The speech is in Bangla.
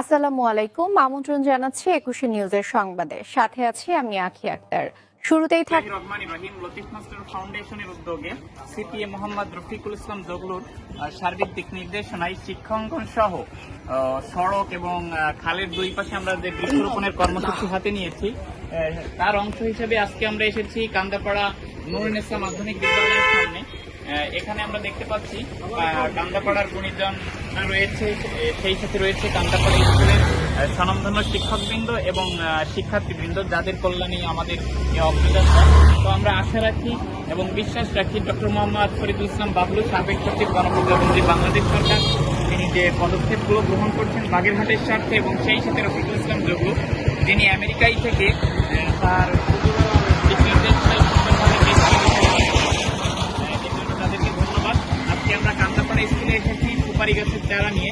আসসালামু আলাইকুম। আমন্ত্রণ জানাচ্ছি ২১শে নিউজের সংবাদে। সাথে আছি আমি আখি আক্তার। শুরুতেই থাক রহমান ইব্রাহিম লতিফ মাস্টার ফাউন্ডেশনের উদ্যোগে সিপিএ মোহাম্মদ রফিকুল ইসলাম জগলুর সার্বিক দিক নির্দেশনায় শিক্ষাঙ্গন সহ সড়ক এবং খালের দুই পাশে আমরা যে বৃক্ষরোপণের কর্মসূচি হাতে নিয়েছি, তার অংশ হিসেবে আজকে আমরা এসেছি কান্দাপাড়া নুরুন্নেসা মাধ্যমিক বিদ্যালয়ের সামনে। এখানে আমরা দেখতে পাচ্ছি কান্দাপাড়ার গুণীজন রয়েছে, সেই সাথে রয়েছে কান্দাপাড়া স্কুলের স্বনামধন্য শিক্ষকবৃন্দ এবং শিক্ষার্থীবৃন্দ, যাদের কল্যাণে আমাদের এই অগ্রযাত্রা। তো আমরা আশা রাখি এবং বিশ্বাস রাখি ডক্টর মোহাম্মদ ফরিদুল ইসলাম বাবলু, সাবেক সচিব গণপ্রজাতন্ত্রী বাংলাদেশ সরকার, তিনি যে পদক্ষেপগুলো গ্রহণ করছেন বাগেরহাটের স্বার্থে, এবং সেই সাথে রফিকুল ইসলাম জগলু, যিনি আমেরিকায় থেকে তার দিক নির্দেশনায় তাদেরকে ধন্যবাদ। আজকে আমরা কান্দাপাড়া স্কুলে এসেছি সুপারি গাছের চারা নিয়ে।